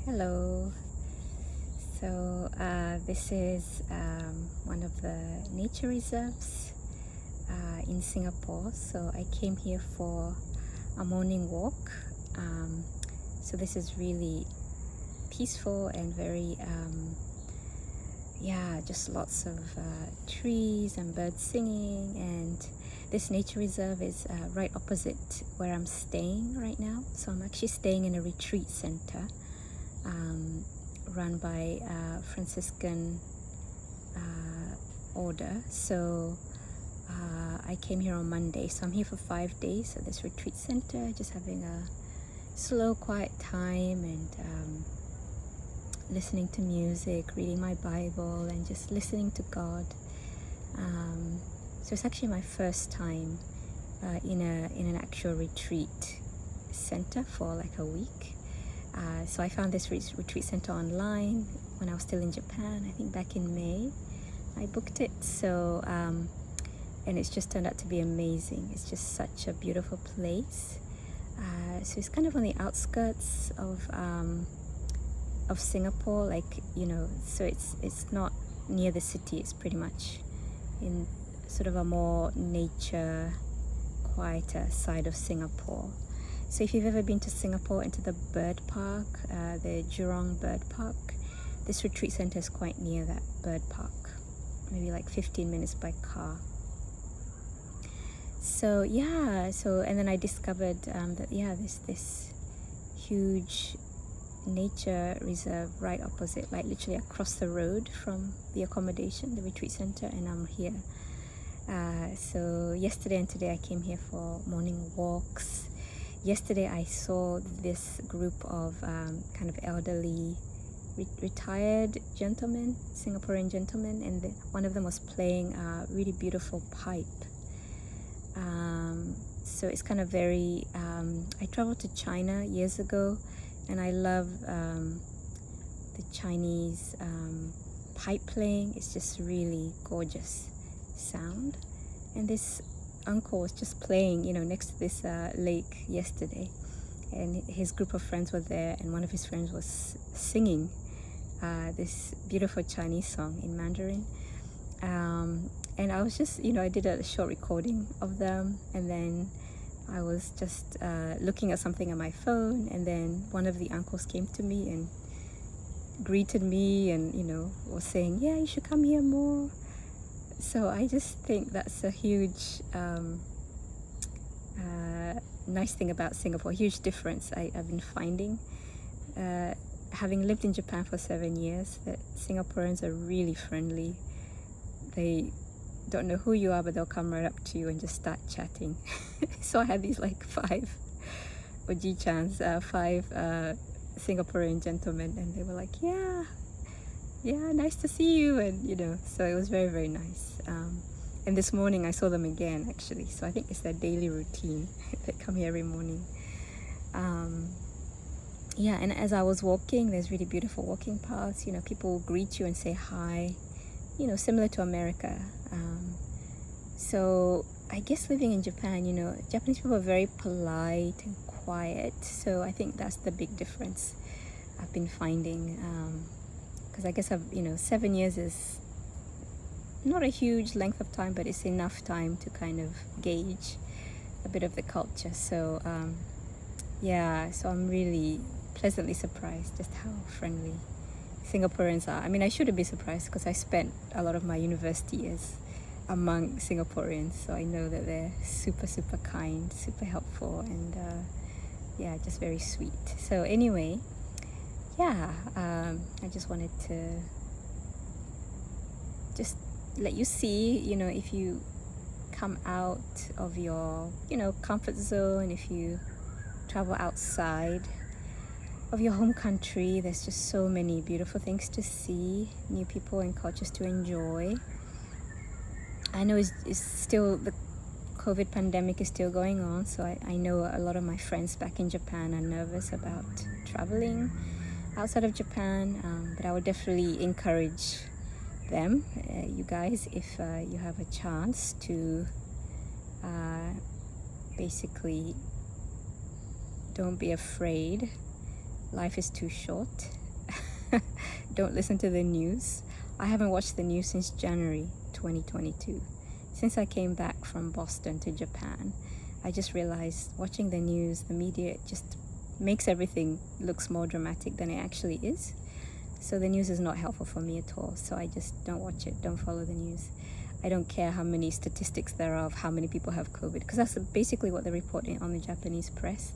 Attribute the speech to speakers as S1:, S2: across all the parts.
S1: Hello. This is one of the nature reserves in Singapore. So I came here for a morning walk. This is really peaceful and very, just lots of trees and birds singing. And this nature reserve is right opposite where I'm staying right now. So I'm actually staying in a retreat center. Run by Franciscan order. I came here on Monday, so I'm here for 5 days at this retreat center, just having a slow, quiet time and listening to music, reading my Bible, and just listening to God. So it's actually my first time in an actual retreat center for like a week. So I found this retreat center online when I was still in Japan, I think back in May. I booked it, and it's just turned out to be amazing. It's just such a beautiful place. So it's kind of on the outskirts of Singapore, so it's not near the city. It's pretty much in sort of a more nature, quieter side of Singapore. So if you've ever been to Singapore and to the bird park, the Jurong Bird Park, this retreat center is quite near that bird park, maybe like 15 minutes by car. And then I discovered that there's this huge nature reserve right opposite, like literally across the road from the accommodation, the retreat center, and I'm here. So yesterday and today I came here for morning walks. Yesterday I saw this group of kind of elderly retired gentlemen, Singaporean gentlemen, and one of them was playing a really beautiful pipe. So it's kind of very, I traveled to China years ago, and I love the Chinese pipe playing. It's just really gorgeous sound. And this uncle was just playing, next to this lake yesterday, and his group of friends were there, and one of his friends was singing this beautiful Chinese song in Mandarin. And I was just, I did a short recording of them, and then I was just looking at something on my phone, and then one of the uncles came to me and greeted me and, was saying, yeah, you should come here more. So I just think that's a huge nice thing about Singapore, huge difference I've been finding. Having lived in Japan for 7 years, that Singaporeans are really friendly. They don't know who you are, but they'll come right up to you and just start chatting. So I had these like five Singaporean gentlemen, and they were like, yeah, nice to see you, and so it was very, very nice. And this morning I saw them again, actually, so I think it's their daily routine. They come here every morning. And as I was walking, there's really beautiful walking paths. People will greet you and say hi, similar to America. So I guess living in Japan, Japanese people are very polite and quiet, so I think that's the big difference I've been finding. Because I guess 7 years is not a huge length of time, but it's enough time to kind of gauge a bit of the culture. So so I'm really pleasantly surprised just how friendly Singaporeans are. I mean, I shouldn't be surprised because I spent a lot of my university years among Singaporeans, so I know that they're super, super kind, super helpful, and just very sweet. So anyway, I just wanted to just let you see, if you come out of your, comfort zone, if you travel outside of your home country, there's just so many beautiful things to see, new people and cultures to enjoy. I know it's still, the COVID pandemic is still going on, so I know a lot of my friends back in Japan are nervous about traveling outside of Japan, but I would definitely encourage them, you guys, if you have a chance to basically don't be afraid life is too short. Don't listen to the news. I haven't watched the news since January 2022. Since I came back from Boston to Japan, I just realized watching the news, the media just makes everything looks more dramatic than it actually is. So the news is not helpful for me at all. So I just don't watch it, don't follow the news. I don't care how many statistics there are of how many people have COVID, because that's basically what they're reporting on the Japanese press.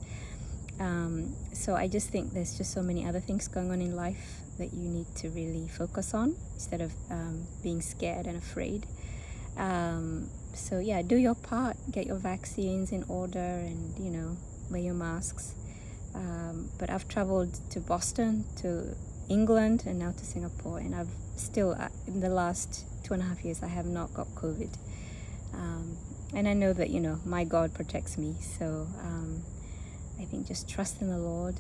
S1: So I just think there's just so many other things going on in life that you need to really focus on instead of being scared and afraid. So yeah, do your part, get your vaccines in order, and wear your masks. But I've traveled to Boston, to England, and now to Singapore, and I've still in the last 2.5 years I have not got COVID. And I know that my God protects me, so I think just trust in the Lord,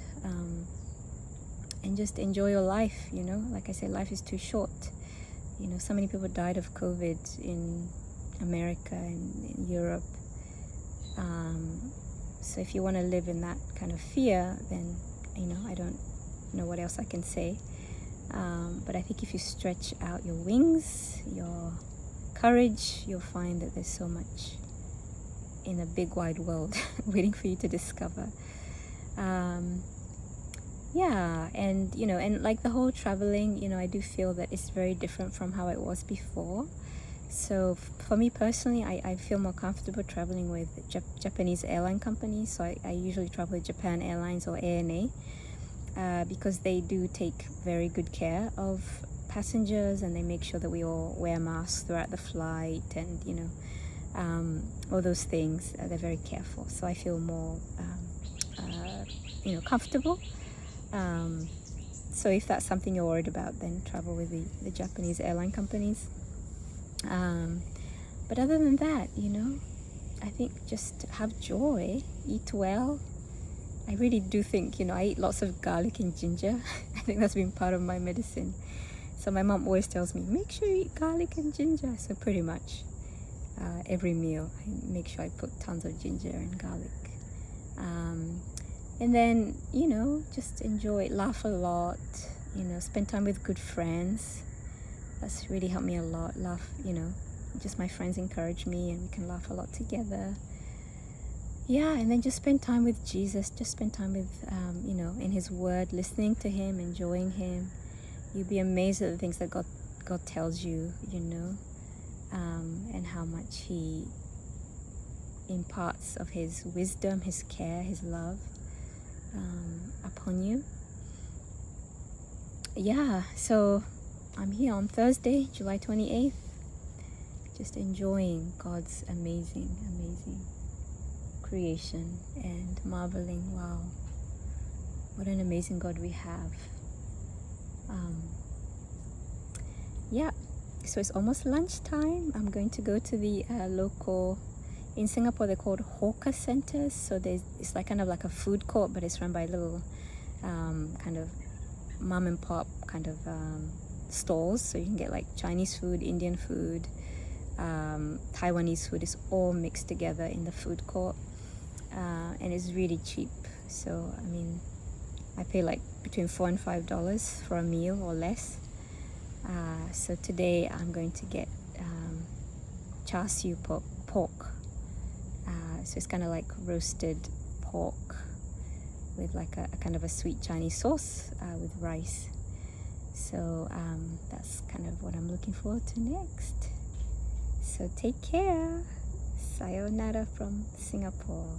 S1: and just enjoy your life. Like I said, life is too short. So many people died of COVID in America and in Europe. So if you want to live in that kind of fear, then I don't know what else I can say. But I think if you stretch out your wings, your courage, you'll find that there's so much in a big wide world waiting for you to discover. And like the whole traveling, I do feel that it's very different from how it was before. So for me personally, I feel more comfortable traveling with Japanese airline companies. So I usually travel with Japan Airlines or ANA, because they do take very good care of passengers, and they make sure that we all wear masks throughout the flight, and all those things. They're very careful, so I feel more comfortable. So if that's something you're worried about, then travel with the Japanese airline companies. But other than that, I think just have joy, eat well. I really do think, I eat lots of garlic and ginger. I think that's been part of my medicine. So my mom always tells me, make sure you eat garlic and ginger. So pretty much every meal, I make sure I put tons of ginger and garlic. And then, just enjoy it, laugh a lot, spend time with good friends. That's really helped me a lot. Laugh, just my friends encourage me, and we can laugh a lot together. Yeah, and then just spend time with Jesus. Just spend time with, in His Word, listening to Him, enjoying Him. You'll be amazed at the things that God tells you, and how much He imparts of His wisdom, His care, His love upon you. Yeah, so I'm here on Thursday, July 28th, just enjoying God's amazing creation and marveling, wow, what an amazing God we have. So it's almost lunchtime. I'm going to go to the local, in Singapore they're called hawker centers. So it's kind of like a food court, but it's run by little kind of mom and pop kind of stalls. So you can get like Chinese food, Indian food, Taiwanese food. It's all mixed together in the food court, and it's really cheap. So I pay like between $4 and $5 for a meal or less. So today I'm going to get char siu pork. So it's kind of like roasted pork with like a kind of a sweet Chinese sauce with rice. So that's kind of what I'm looking forward to next. So take care. Sayonara from Singapore.